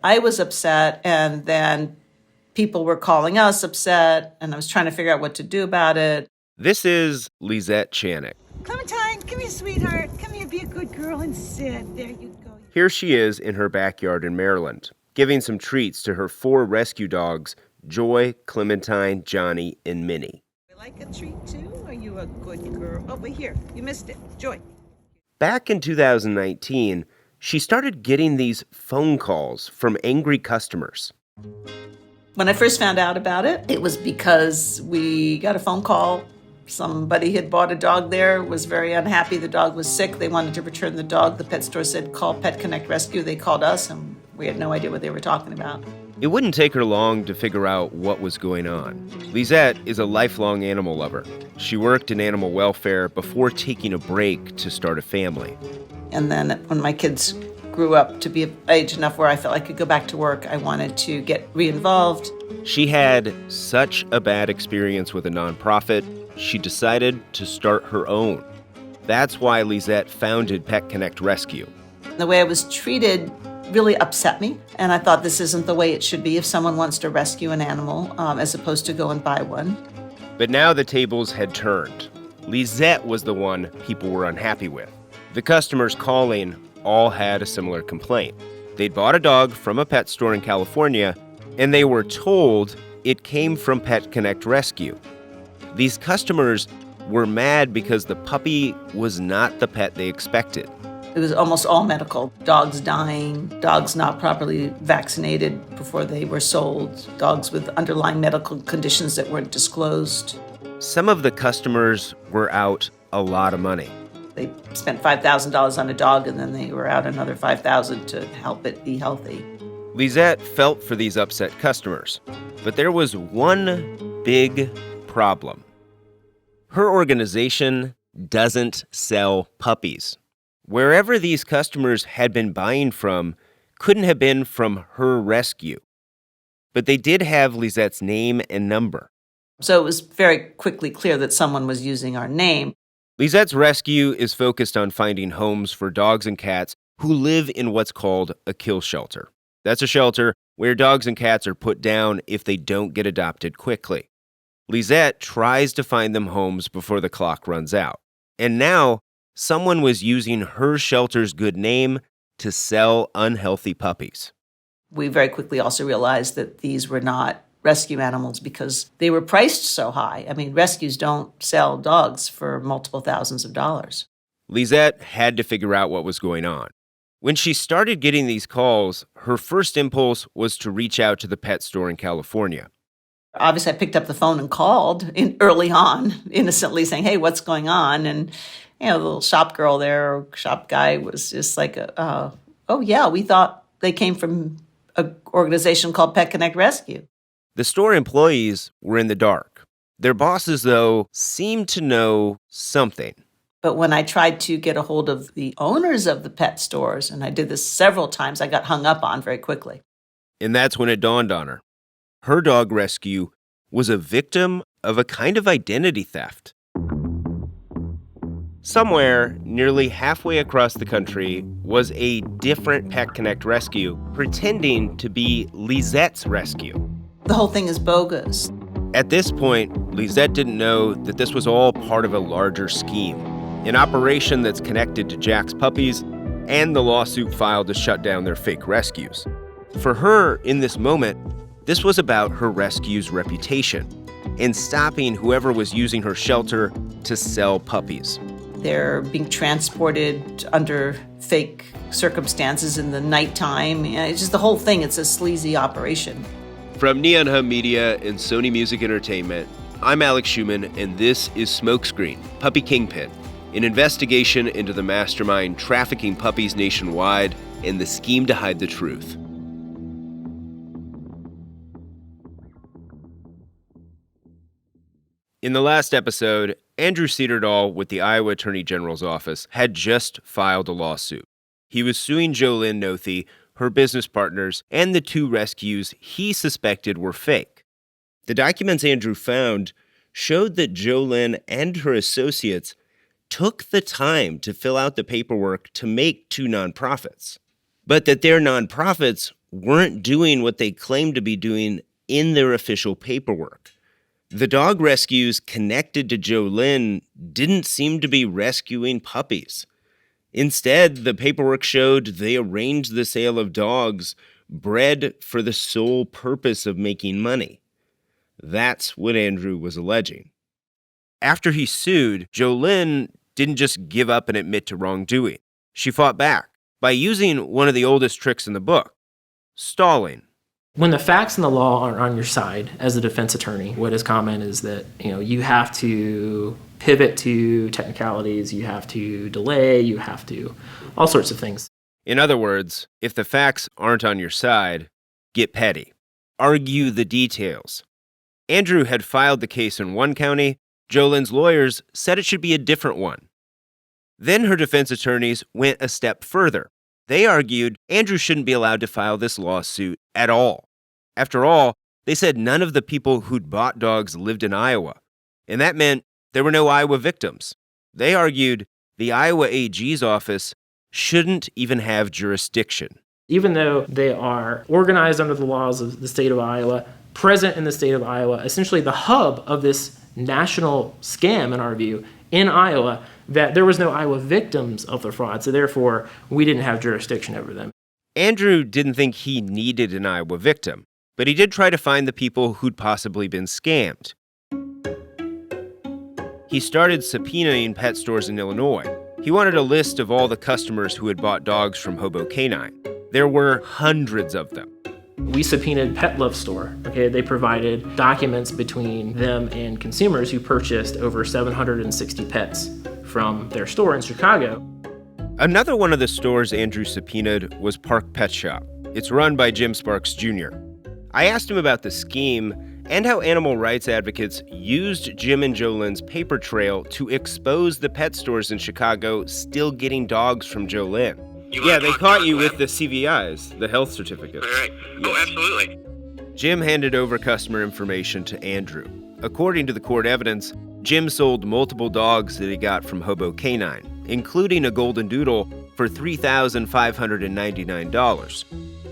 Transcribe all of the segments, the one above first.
I was upset, and then people were calling us upset, and I was trying to figure out what to do about it. This is Lizette Chanock. Clementine, come here, sweetheart. Come here, be a good girl and sit. There you go. Here she is in her backyard in Maryland, giving some treats to her 4 rescue dogs, Joy, Clementine, Johnny, and Minnie. You like a treat too? Are you a good girl? Oh, but here, you missed it. Joy. Back in 2019, she started getting these phone calls from angry customers. When I first found out about it, it was because we got a phone call. Somebody had bought a dog there, was very unhappy. The dog was sick. They wanted to return the dog. The pet store said, call Pet Connect Rescue. They called us, and we had no idea what they were talking about. It wouldn't take her long to figure out what was going on. Lizette is a lifelong animal lover. She worked in animal welfare before taking a break to start a family. And then when my kids grew up to be of age enough where I felt I could go back to work, I wanted to get re-involved. She had such a bad experience with a nonprofit, she decided to start her own. That's why Lizette founded Pet Connect Rescue. The way I was treated really upset me, and I thought this isn't the way it should be if someone wants to rescue an animal as opposed to go and buy one. But now the tables had turned. Lizette was the one people were unhappy with. The customers calling all had a similar complaint. They'd bought a dog from a pet store in California, and they were told it came from Pet Connect Rescue. These customers were mad because the puppy was not the pet they expected. It was almost all medical. Dogs dying, dogs not properly vaccinated before they were sold, dogs with underlying medical conditions that weren't disclosed. Some of the customers were out a lot of money. They spent $5,000 on a dog, and then they were out another $5,000 to help it be healthy. Lizette felt for these upset customers, but there was one big problem. Her organization doesn't sell puppies. Wherever these customers had been buying from couldn't have been from her rescue. But they did have Lizette's name and number. So it was very quickly clear that someone was using our name. Lizette's rescue is focused on finding homes for dogs and cats who live in what's called a kill shelter. That's a shelter where dogs and cats are put down if they don't get adopted quickly. Lizette tries to find them homes before the clock runs out. And now, someone was using her shelter's good name to sell unhealthy puppies. We very quickly also realized that these were not rescue animals because they were priced so high. I mean, rescues don't sell dogs for multiple thousands of dollars. Lizette had to figure out what was going on. When she started getting these calls, her first impulse was to reach out to the pet store in California. Obviously, I picked up the phone and called early on, innocently saying, hey, what's going on? And, the little shop girl there, or shop guy was just like, oh, yeah, we thought they came from an organization called Pet Connect Rescue. The store employees were in the dark. Their bosses, though, seemed to know something. But when I tried to get a hold of the owners of the pet stores, and I did this several times, I got hung up on very quickly. And that's when it dawned on her. Her dog rescue was a victim of a kind of identity theft. Somewhere, nearly halfway across the country, was a different Pet Connect Rescue pretending to be Lizette's rescue. The whole thing is bogus. At this point, Lizette didn't know that this was all part of a larger scheme, an operation that's connected to Jack's puppies and the lawsuit filed to shut down their fake rescues. For her, in this moment, this was about her rescue's reputation and stopping whoever was using her shelter to sell puppies. They're being transported under fake circumstances in the nighttime. It's just the whole thing. It's a sleazy operation. From Neon Hub Media and Sony Music Entertainment, I'm Alex Schumann, and this is Smokescreen, Puppy Kingpin, an investigation into the mastermind trafficking puppies nationwide and the scheme to hide the truth. In the last episode, Andrew Cedardall with the Iowa Attorney General's office had just filed a lawsuit. He was suing Jolyn Noethe, her business partners, and the 2 rescues he suspected were fake. The documents Andrew found showed that Jolyn and her associates took the time to fill out the paperwork to make 2 nonprofits, but that their nonprofits weren't doing what they claimed to be doing in their official paperwork. The dog rescues connected to Jolyn didn't seem to be rescuing puppies. Instead, the paperwork showed they arranged the sale of dogs bred for the sole purpose of making money. That's what Andrew was alleging. After he sued, Jolyn didn't just give up and admit to wrongdoing. She fought back by using one of the oldest tricks in the book, stalling. When the facts and the law aren't on your side as a defense attorney, what is common is that, you have to pivot to technicalities, you have to delay, you have to all sorts of things. In other words, if the facts aren't on your side, get petty. Argue the details. Andrew had filed the case in one county. Jolyn's lawyers said it should be a different one. Then her defense attorneys went a step further. They argued Andrew shouldn't be allowed to file this lawsuit at all. After all, they said none of the people who'd bought dogs lived in Iowa, and that meant there were no Iowa victims. They argued the Iowa AG's office shouldn't even have jurisdiction. Even though they are organized under the laws of the state of Iowa, present in the state of Iowa, essentially the hub of this national scam, in our view, in Iowa, that there was no Iowa victims of the fraud, so therefore we didn't have jurisdiction over them. Andrew didn't think he needed an Iowa victim, but he did try to find the people who'd possibly been scammed. He started subpoenaing pet stores in Illinois. He wanted a list of all the customers who had bought dogs from Hobo Canine. There were hundreds of them. We subpoenaed Pet Love Store. They provided documents between them and consumers who purchased over 760 pets from their store in Chicago. Another one of the stores Andrew subpoenaed was Park Pet Shop. It's run by Jim Sparks Jr. I asked him about the scheme and how animal rights advocates used Jim and Jolyn's paper trail to expose the pet stores in Chicago still getting dogs from Jolyn. Yeah, they caught you with the CVIs, the health certificates. Right. Yes. Oh, absolutely. Jim handed over customer information to Andrew. According to the court evidence, Jim sold multiple dogs that he got from Hobo Canine, including a golden doodle, for $3,599.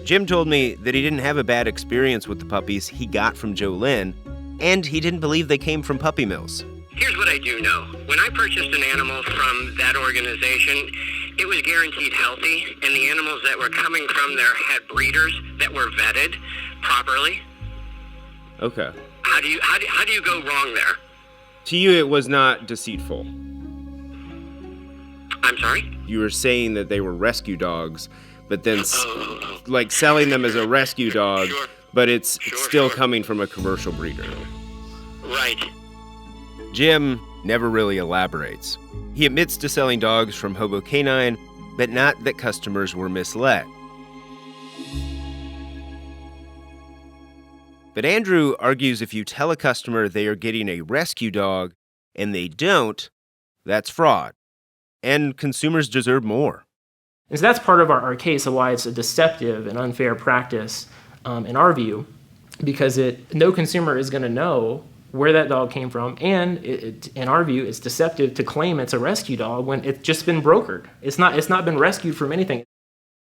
Jim told me that he didn't have a bad experience with the puppies he got from Jolyn, and he didn't believe they came from puppy mills. Here's what I do know. When I purchased an animal from that organization, it was guaranteed healthy, and the animals that were coming from there had breeders that were vetted properly. Okay. How do you go wrong there? To you, it was not deceitful. I'm sorry? You were saying that they were rescue dogs, but then like selling them as a rescue dog, Sure. but it's still Sure. coming from a commercial breeder. Right. Jim never really elaborates. He admits to selling dogs from Hobo Canine, but not that customers were misled. But Andrew argues if you tell a customer they are getting a rescue dog and they don't, that's fraud. And consumers deserve more. And so that's part of our case of why it's a deceptive and unfair practice in our view, because no consumer is going to know where that dog came from, and in our view, it's deceptive to claim it's a rescue dog when it's just been brokered. It's not been rescued from anything.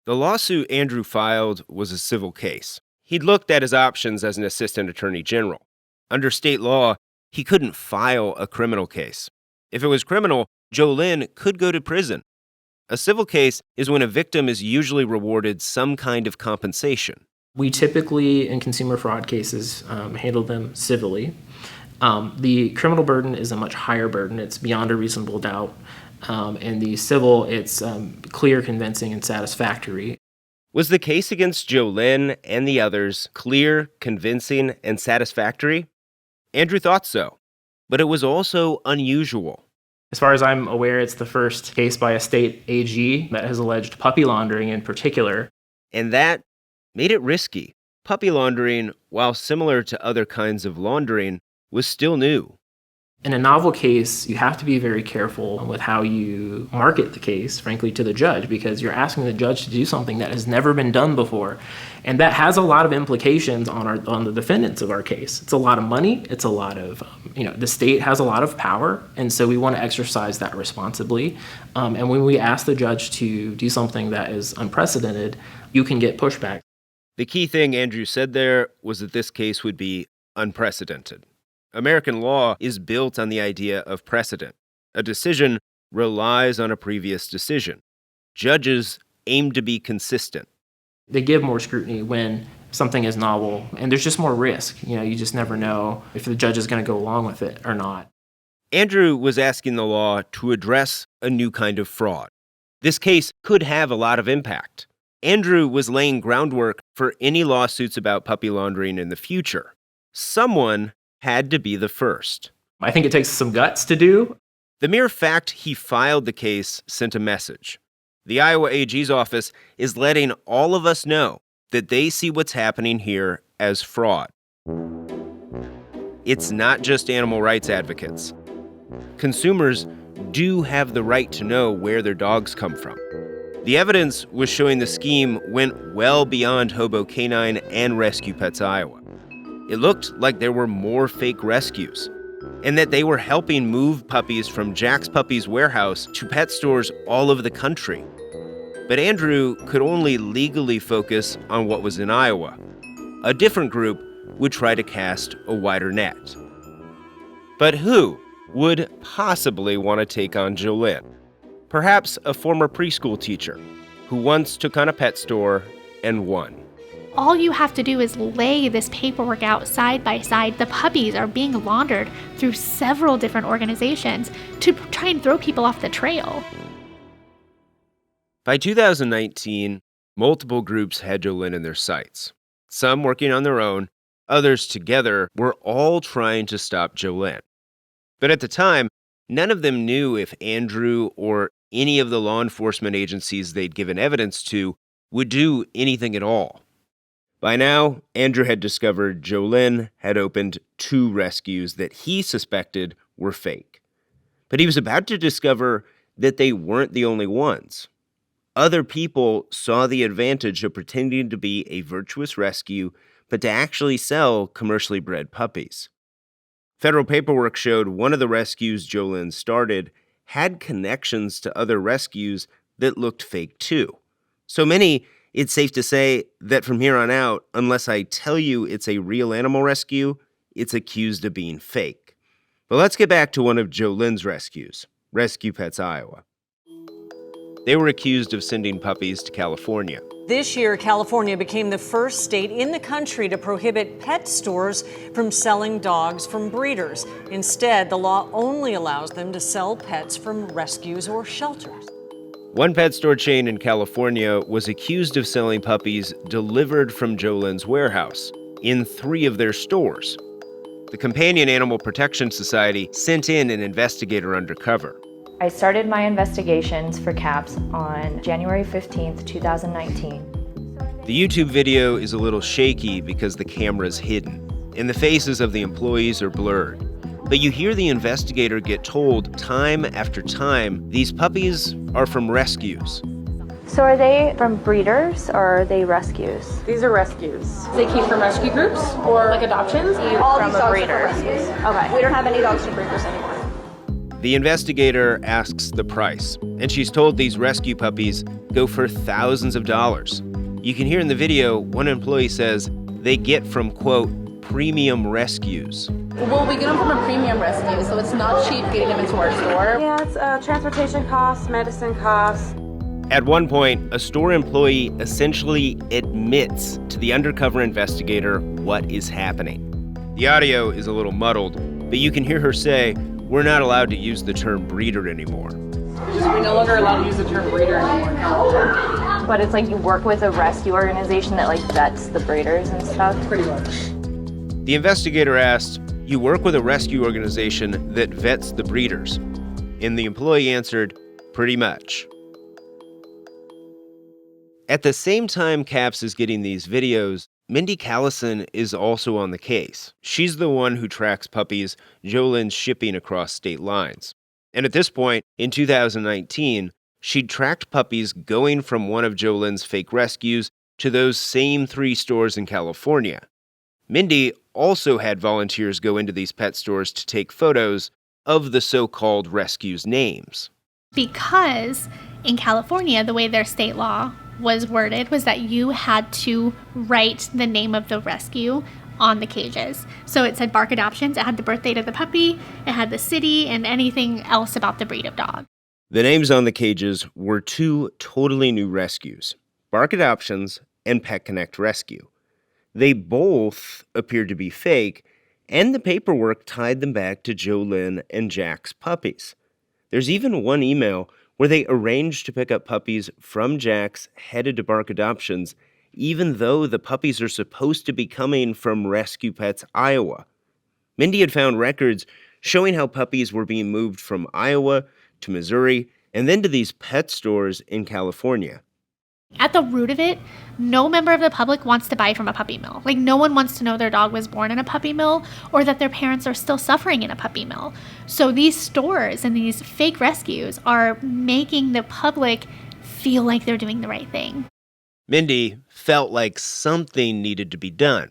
The lawsuit Andrew filed was a civil case. He'd looked at his options as an assistant attorney general. Under state law, he couldn't file a criminal case. If it was criminal, Jolyn could go to prison. A civil case is when a victim is usually rewarded some kind of compensation. We typically, in consumer fraud cases, handle them civilly. The criminal burden is a much higher burden. It's beyond a reasonable doubt. And the civil, it's clear, convincing, and satisfactory. Was the case against Jolyn and the others clear, convincing, and satisfactory? Andrew thought so, but it was also unusual. As far as I'm aware, it's the first case by a state AG that has alleged puppy laundering in particular. And that made it risky. Puppy laundering, while similar to other kinds of laundering, was still new. In a novel case, you have to be very careful with how you market the case, frankly, to the judge, because you're asking the judge to do something that has never been done before. And that has a lot of implications on the defendants of our case. It's a lot of money. It's a lot of, the state has a lot of power. And so we want to exercise that responsibly. And when we ask the judge to do something that is unprecedented, you can get pushback. The key thing Andrew said there was that this case would be unprecedented. American law is built on the idea of precedent. A decision relies on a previous decision. Judges aim to be consistent. They give more scrutiny when something is novel, and there's just more risk. You just never know if the judge is going to go along with it or not. Andrew was asking the law to address a new kind of fraud. This case could have a lot of impact. Andrew was laying groundwork for any lawsuits about puppy laundering in the future. Someone had to be the first. I think it takes some guts to do. The mere fact he filed the case sent a message. The Iowa AG's office is letting all of us know that they see what's happening here as fraud. It's not just animal rights advocates. Consumers do have the right to know where their dogs come from. The evidence was showing the scheme went well beyond Hobo Canine and Rescue Pets Iowa. It looked like there were more fake rescues, and that they were helping move puppies from Jack's Puppies warehouse to pet stores all over the country. But Andrew could only legally focus on what was in Iowa. A different group would try to cast a wider net. But who would possibly want to take on Jolyn? Perhaps a former preschool teacher who once took on a pet store and won. All you have to do is lay this paperwork out side by side. The puppies are being laundered through several different organizations to try and throw people off the trail. By 2019, multiple groups had Jolyn in their sights. Some working on their own, others together were all trying to stop Jolyn. But at the time, none of them knew if Andrew or any of the law enforcement agencies they'd given evidence to would do anything at all. By now, Andrew had discovered Jolyn had opened 2 rescues that he suspected were fake. But he was about to discover that they weren't the only ones. Other people saw the advantage of pretending to be a virtuous rescue, but to actually sell commercially bred puppies. Federal paperwork showed one of the rescues Jolyn started had connections to other rescues that looked fake too. So many, it's safe to say that from here on out, unless I tell you it's a real animal rescue, it's accused of being fake. But let's get back to one of Jolyn's rescues, Rescue Pets Iowa. They were accused of sending puppies to California. This year, California became the first state in the country to prohibit pet stores from selling dogs from breeders. Instead, the law only allows them to sell pets from rescues or shelters. One pet store chain in California was accused of selling puppies delivered from Jolyn's warehouse in 3 of their stores. The Companion Animal Protection Society sent in an investigator undercover. I started my investigations for CAPS on January 15th, 2019. The YouTube video is a little shaky because the camera's hidden, and the faces of the employees are blurred. But you hear the investigator get told time after time these puppies are from rescues. So are they from breeders or are they rescues? These are rescues. They came from rescue groups or like adoptions? All from these a dogs breeder. are from rescues. Okay. We don't have any dogs from breeders anymore. The investigator asks the price, and she's told these rescue puppies go for thousands of dollars. You can hear in the video, one employee says they get from, quote, premium rescues. Well, we get them from a premium rescue, so it's not cheap getting them into our store. Yeah, it's transportation costs, medicine costs. At one point, a store employee essentially admits to the undercover investigator what is happening. The audio is a little muddled, but you can hear her say, "We're not allowed to use the term breeder anymore." We're no longer allowed to use the term breeder anymore. But it's like you work with a rescue organization that like vets the breeders and stuff? Pretty much. The investigator asked, "You work with a rescue organization that vets the breeders?" And the employee answered, "Pretty much." At the same time Caps is getting these videos, Mindy Callison is also on the case. She's the one who tracks puppies Jolyn's shipping across state lines. And at this point, in 2019, she'd tracked puppies going from one of Jolyn's fake rescues to those same 3 stores in California. Mindy also had volunteers go into these pet stores to take photos of the so-called rescues' names. Because in California, the way their state law was worded was that you had to write the name of the rescue on the cages. So it said Bark Adoptions, it had the birth date of the puppy, it had the city, and anything else about the breed of dog. The names on the cages were two totally new rescues, Bark Adoptions and Pet Connect Rescue. They both appeared to be fake, and the paperwork tied them back to Jolyn and Jack's puppies. There's even one email where they arranged to pick up puppies from Jack's headed to Bark Adoptions, even though the puppies are supposed to be coming from Rescue Pets Iowa. Mindy had found records showing how puppies were being moved from Iowa to Missouri and then to these pet stores in California. At the root of it, no member of the public wants to buy from a puppy mill. Like, no one wants to know their dog was born in a puppy mill or that their parents are still suffering in a puppy mill. So these stores and these fake rescues are making the public feel like they're doing the right thing. Mindy felt like something needed to be done.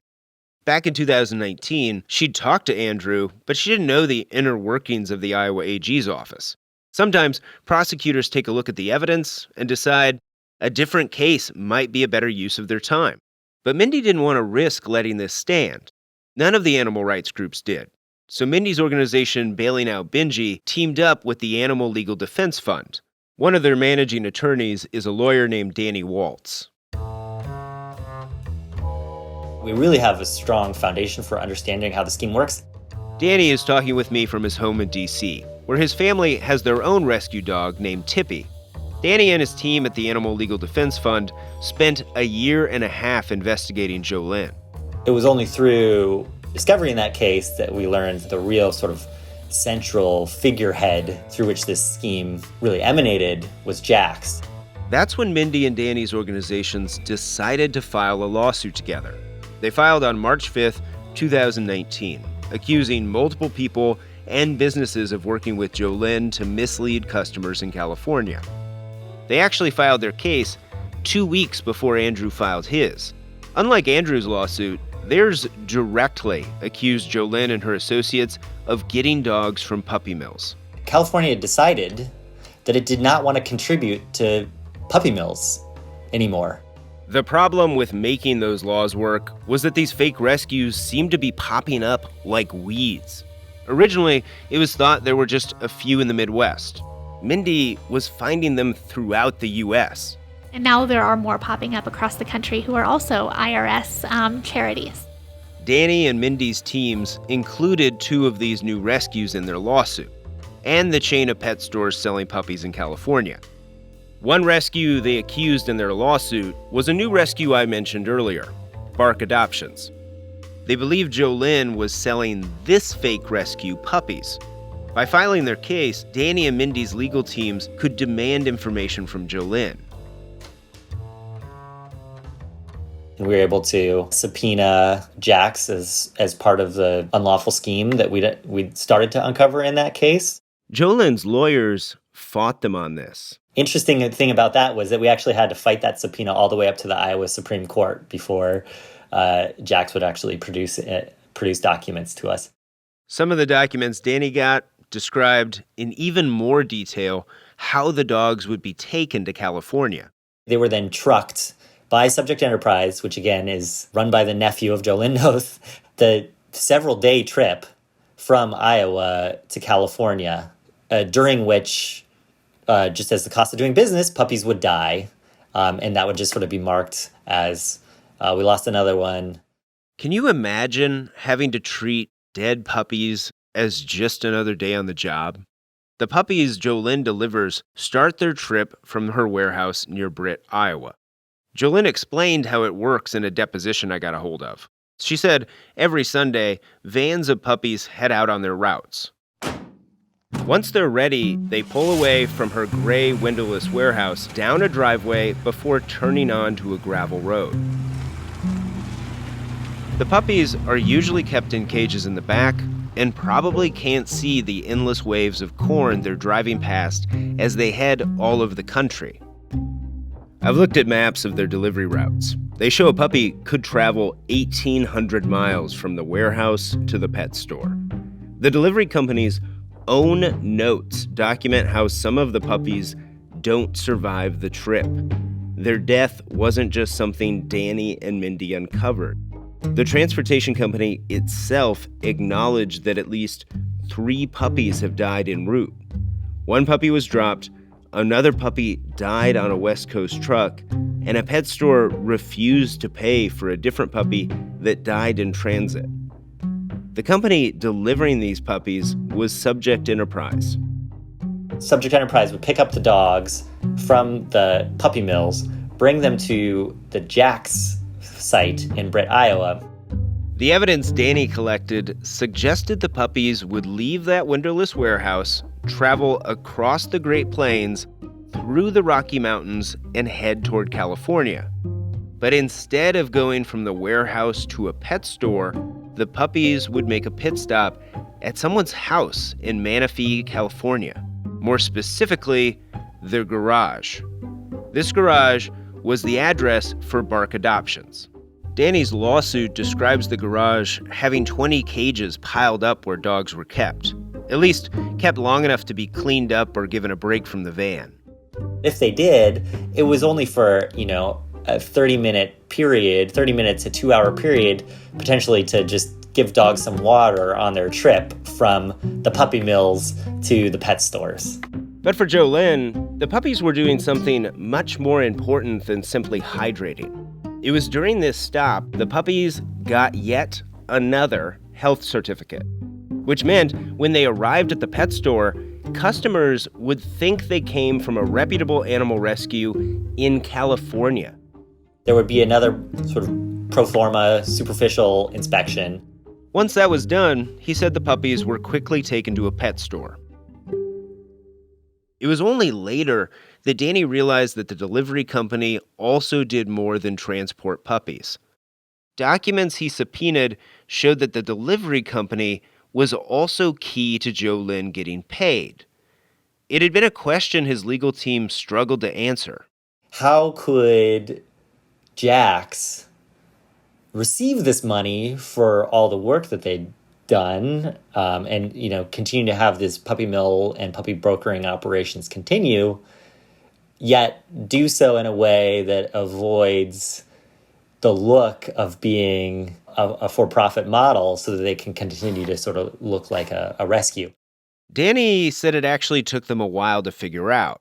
Back in 2019, she'd talked to Andrew, but she didn't know the inner workings of the Iowa AG's office. Sometimes prosecutors take a look at the evidence and decide a different case might be a better use of their time. But Mindy didn't want to risk letting this stand. None of the animal rights groups did. So Mindy's organization, Bailing Out Binge, teamed up with the Animal Legal Defense Fund. One of their managing attorneys is a lawyer named Danny Waltz. We really have a strong foundation for understanding how the scheme works. Danny is talking with me from his home in D.C., where his family has their own rescue dog named Tippy. Danny and his team at the Animal Legal Defense Fund spent a year and a half investigating Jolyn. It was only through discovery in that case that we learned the real sort of central figurehead through which this scheme really emanated was Jack's. That's when Mindy and Danny's organizations decided to file a lawsuit together. They filed on March 5th, 2019, accusing multiple people and businesses of working with Jolyn to mislead customers in California. They actually filed their case 2 weeks before Andrew filed his. Unlike Andrew's lawsuit, theirs directly accused Jolyn and her associates of getting dogs from puppy mills. California decided that it did not want to contribute to puppy mills anymore. The problem with making those laws work was that these fake rescues seemed to be popping up like weeds. Originally, it was thought there were just a few in the Midwest. Mindy was finding them throughout the U.S. And now there are more popping up across the country who are also IRS charities. Danny and Mindy's teams included 2 of these new rescues in their lawsuit, and the chain of pet stores selling puppies in California. One rescue they accused in their lawsuit was a new rescue I mentioned earlier, Bark Adoptions. They believed Jolyn was selling this fake rescue puppies. By filing their case, Danny and Mindy's legal teams could demand information from Jolyn. We were able to subpoena Jack's as part of the unlawful scheme that we started to uncover in that case. Jolyn's lawyers fought them on this. Interesting thing about that was that we actually had to fight that subpoena all the way up to the Iowa Supreme Court before Jack's would actually produce documents to us. Some of the documents Danny got described in even more detail how the dogs would be taken to California. They were then trucked by Subject Enterprise, which again is run by the nephew of Jolyn Noethe, the several-day trip from Iowa to California, during which, just as the cost of doing business, puppies would die, and that would just sort of be marked as we lost another one. Can you imagine having to treat dead puppies as just another day on the job? The puppies Jolyn delivers start their trip from her warehouse near Britt, Iowa. Jolyn explained how it works in a deposition I got a hold of. She said every Sunday, vans of puppies head out on their routes. Once they're ready, they pull away from her gray windowless warehouse down a driveway before turning onto a gravel road. The puppies are usually kept in cages in the back and probably can't see the endless waves of corn they're driving past as they head all over the country. I've looked at maps of their delivery routes. They show a puppy could travel 1,800 miles from the warehouse to the pet store. The delivery company's own notes document how some of the puppies don't survive the trip. their death wasn't just something Danny and Mindy uncovered. The transportation company itself acknowledged that at least 3 puppies have died en route. 1 puppy was dropped, another puppy died on a West Coast truck, and a pet store refused to pay for a different puppy that died in transit. The company delivering these puppies was Subject Enterprise. Subject Enterprise would pick up the dogs from the puppy mills, bring them to the Jack's site in Britt, Iowa. The evidence Danny collected suggested the puppies would leave that windowless warehouse, travel across the Great Plains, through the Rocky Mountains, and head toward California. But instead of going from the warehouse to a pet store, the puppies would make a pit stop at someone's house in Manistee, California. More specifically, their garage. This garage was the address for Bark Adoptions. Danny's lawsuit describes the garage having 20 cages piled up where dogs were kept, at least kept long enough to be cleaned up or given a break from the van. If they did, it was only for, a 30-minute period, 30 minutes to 2-hour period, potentially to just give dogs some water on their trip from the puppy mills to the pet stores. But for Jolyn, the puppies were doing something much more important than simply hydrating. It was during this stop the puppies got yet another health certificate, which meant when they arrived at the pet store, customers would think they came from a reputable animal rescue in California. There would be another sort of pro forma, superficial inspection. Once that was done, he said the puppies were quickly taken to a pet store. It was only later that Danny realized that the delivery company also did more than transport puppies. Documents he subpoenaed showed that the delivery company was also key to Jolyn getting paid. It had been a question his legal team struggled to answer. How could Jack's receive this money for all the work that they'd done and continue to have this puppy mill and puppy brokering operations continue, yet do so in a way that avoids the look of being a for-profit model so that they can continue to sort of look like a rescue? Danny said it actually took them a while to figure out.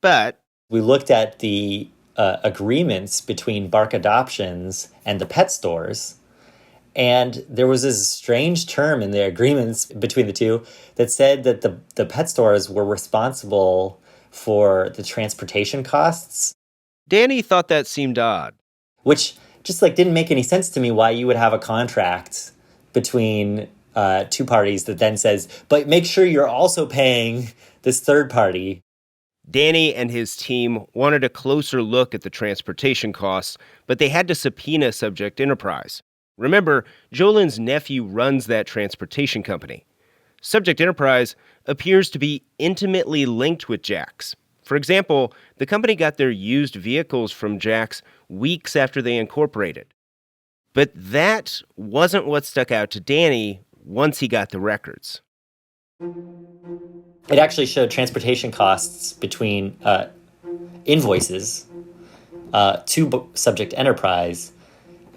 But we looked at the agreements between Bark Adoptions and the pet stores, and there was this strange term in the agreements between the two that said that the pet stores were responsible for the transportation costs. Danny thought that seemed odd. Which just didn't make any sense to me, why you would have a contract between 2 parties that then says, but make sure you're also paying this third party. Danny and his team wanted a closer look at the transportation costs, but they had to subpoena Subject Enterprise. Remember, Jolyn's nephew runs that transportation company. Subject Enterprise appears to be intimately linked with Jack's. For example, the company got their used vehicles from Jack's weeks after they incorporated. But that wasn't what stuck out to Danny once he got the records. It actually showed transportation costs between invoices to Subject Enterprise,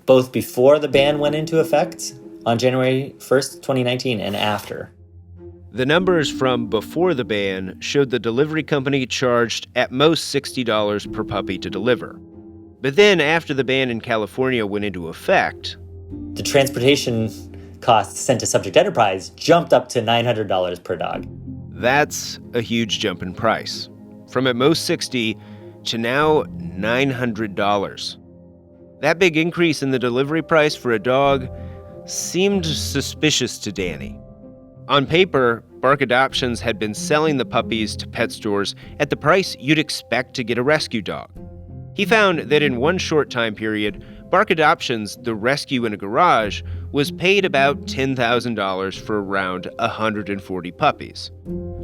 both before the ban went into effect on January 1st, 2019, and after. The numbers from before the ban showed the delivery company charged at most $60 per puppy to deliver. But then after the ban in California went into effect, the transportation costs sent to Subject Enterprise jumped up to $900 per dog. That's a huge jump in price, from at most $60 to now $900. That big increase in the delivery price for a dog seemed suspicious to Danny. On paper, Bark Adoptions had been selling the puppies to pet stores at the price you'd expect to get a rescue dog. He found that in one short time period, Bark Adoptions, the rescue in a garage, was paid about $10,000 for around 140 puppies.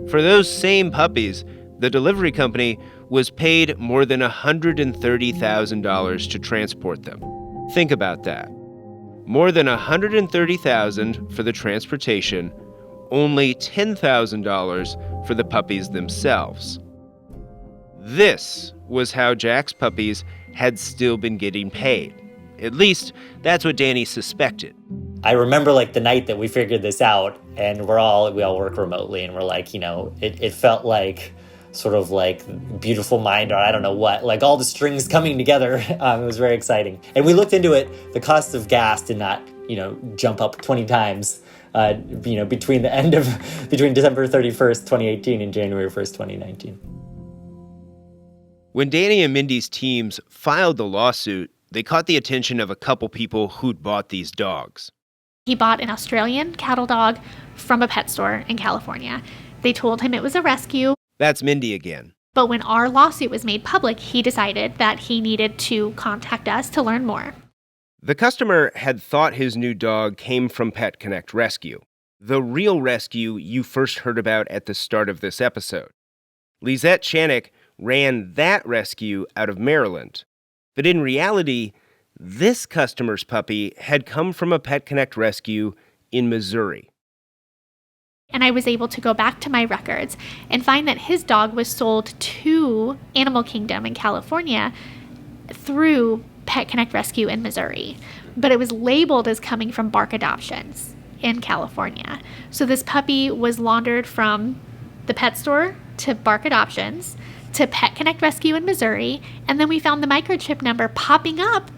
For those same puppies, the delivery company was paid more than $130,000 to transport them. Think about that. More than $130,000 for the transportation, only $10,000 for the puppies themselves. This was how Jack's puppies had still been getting paid. At least, that's what Danny suspected. I remember like the night that we figured this out, and we all work remotely, and we're like, it felt like sort of like beautiful mind, or I don't know what, like all the strings coming together. It was very exciting. And we looked into it. The cost of gas did not, jump up 20 times, between December 31st, 2018 and January 1st, 2019. When Danny and Mindy's teams filed the lawsuit, they caught the attention of a couple people who'd bought these dogs. He bought an Australian cattle dog from a pet store in California. They told him it was a rescue. That's Mindy again. But when our lawsuit was made public, he decided that he needed to contact us to learn more. The customer had thought his new dog came from Pet Connect Rescue, the real rescue you first heard about at the start of this episode. Lizette Chanock ran that rescue out of Maryland. But in reality, this customer's puppy had come from a Pet Connect rescue in Missouri. And I was able to go back to my records and find that his dog was sold to Animal Kingdom in California through Pet Connect Rescue in Missouri. But it was labeled as coming from Bark Adoptions in California. So this puppy was laundered from the pet store to Bark Adoptions to Pet Connect Rescue in Missouri, and then we found the microchip number popping up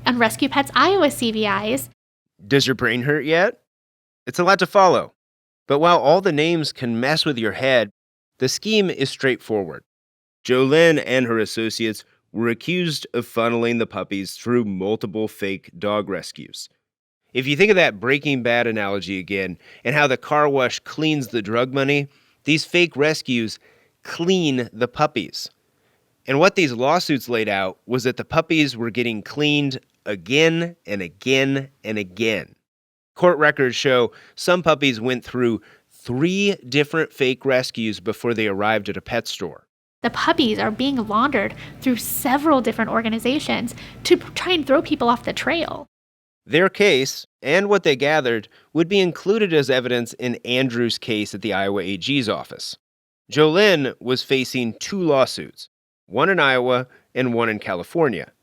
on Rescue Pets Iowa CVIs. Does your brain hurt yet? It's a lot to follow. But while all the names can mess with your head, the scheme is straightforward. Jolyn and her associates were accused of funneling the puppies through multiple fake dog rescues. If you think of that Breaking Bad analogy again, and how the car wash cleans the drug money, these fake rescues clean the puppies. And what these lawsuits laid out was that the puppies were getting cleaned again and again and again. Court records show some puppies went through 3 different fake rescues before they arrived at a pet store. The puppies are being laundered through several different organizations to try and throw people off the trail. Their case, and what they gathered, would be included as evidence in Andrew's case at the Iowa AG's office. Jolyn was facing 2 lawsuits, one in Iowa and one in California,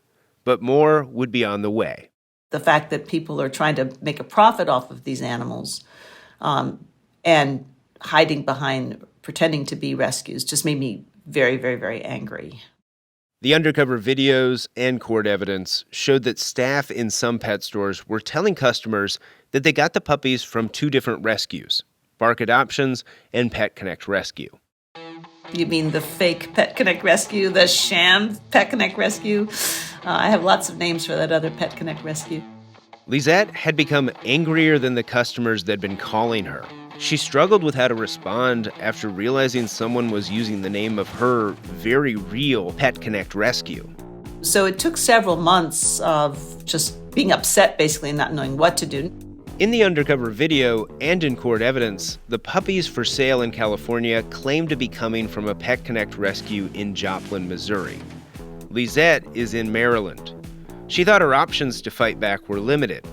but more would be on the way. The fact that people are trying to make a profit off of these animals and hiding behind pretending to be rescues just made me very, very, very angry. The undercover videos and court evidence showed that staff in some pet stores were telling customers that they got the puppies from 2 different rescues, Bark Adoptions and Pet Connect Rescue. You mean the fake Pet Connect Rescue, the sham Pet Connect Rescue? I have lots of names for that other Pet Connect Rescue. Lizette had become angrier than the customers that had been calling her. She struggled with how to respond after realizing someone was using the name of her very real Pet Connect Rescue. So it took several months of just being upset, basically, and not knowing what to do. In the undercover video and in court evidence, the puppies for sale in California claimed to be coming from a Pet Connect Rescue in Joplin, Missouri. Lizette is in Maryland. She thought her options to fight back were limited,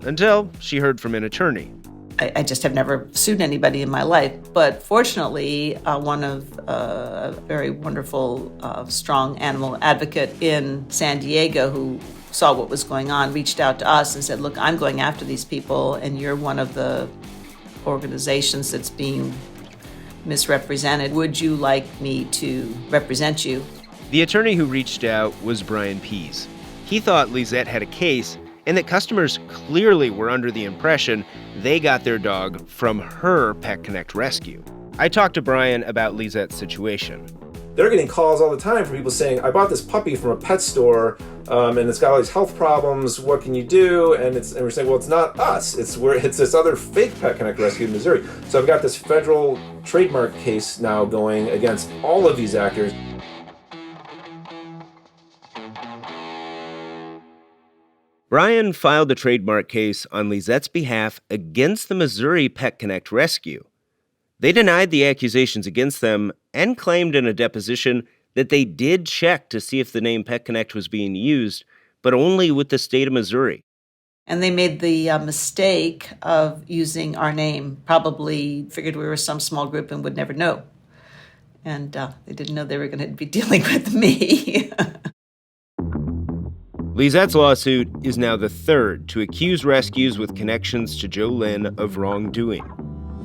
until she heard from an attorney. I just have never sued anybody in my life, but fortunately, one of a very wonderful, strong animal advocate in San Diego who saw what was going on, reached out to us and said, look, I'm going after these people, and you're one of the organizations that's being misrepresented. Would you like me to represent you? The attorney who reached out was Brian Pease. He thought Lizette had a case and that customers clearly were under the impression they got their dog from her Pet Connect Rescue. I talked to Brian about Lizette's situation. They're getting calls all the time from people saying, I bought this puppy from a pet store, and it's got all these health problems, what can you do? And we're saying, well, it's not us, it's this other fake Pet Connect Rescue in Missouri. So I've got this federal trademark case now going against all of these actors. Brian filed a trademark case on Lizette's behalf against the Missouri Pet Connect Rescue. They denied the accusations against them and claimed in a deposition that they did check to see if the name Pet Connect was being used, but only with the state of Missouri. And they made the mistake of using our name, probably figured we were some small group and would never know. And they didn't know they were going to be dealing with me. Lizette's lawsuit is now the third to accuse rescues with connections to Jolyn of wrongdoing.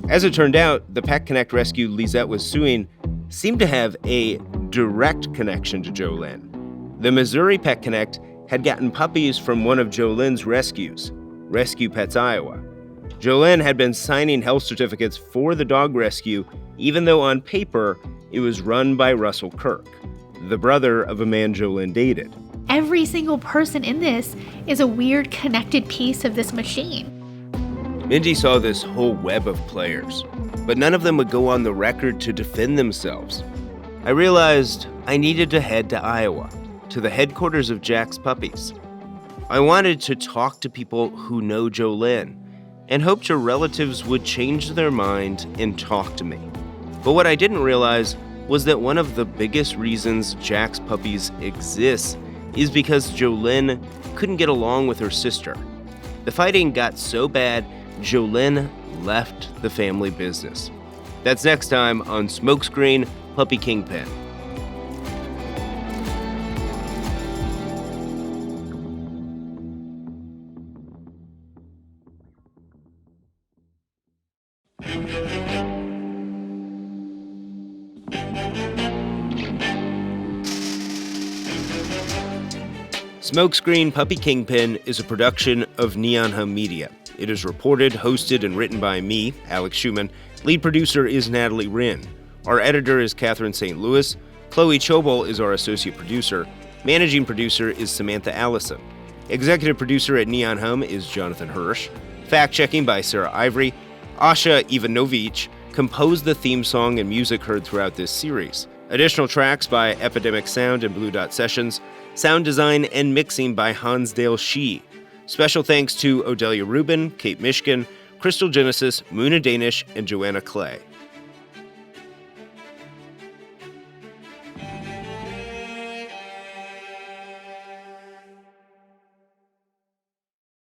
As it turned out, the Pet Connect rescue Lizette was suing seemed to have a direct connection to Jolyn. The Missouri Pet Connect had gotten puppies from one of Jolyn's rescues, Rescue Pets Iowa. Jolyn had been signing health certificates for the dog rescue, even though on paper it was run by Russell Kirk, the brother of a man Jolyn dated. Every single person in this is a weird connected piece of this machine. Mindy saw this whole web of players, but none of them would go on the record to defend themselves. I realized I needed to head to Iowa, to the headquarters of Jack's Puppies. I wanted to talk to people who know Jolyn, and hoped her relatives would change their mind and talk to me. But what I didn't realize was that one of the biggest reasons Jack's Puppies exists is because Jolyn couldn't get along with her sister. The fighting got so bad, Jolyn left the family business. That's next time on Smokescreen Puppy Kingpin. Smokescreen Puppy Kingpin is a production of Neon Hum Media. It is reported, hosted, and written by me, Alex Schumann. Lead producer is Natalie Wren. Our editor is Catherine St. Louis. Chloe Chobol is our associate producer. Managing producer is Samantha Allison. Executive producer at Neon Hum is Jonathan Hirsch. Fact-checking by Sarah Ivory. Asha Ivanovich composed the theme song and music heard throughout this series. Additional tracks by Epidemic Sound and Blue Dot Sessions. Sound design and mixing by Hansdale Shee. Special thanks to Odelia Rubin, Kate Mishkin, Crystal Genesis, Muna Danish, and Joanna Clay.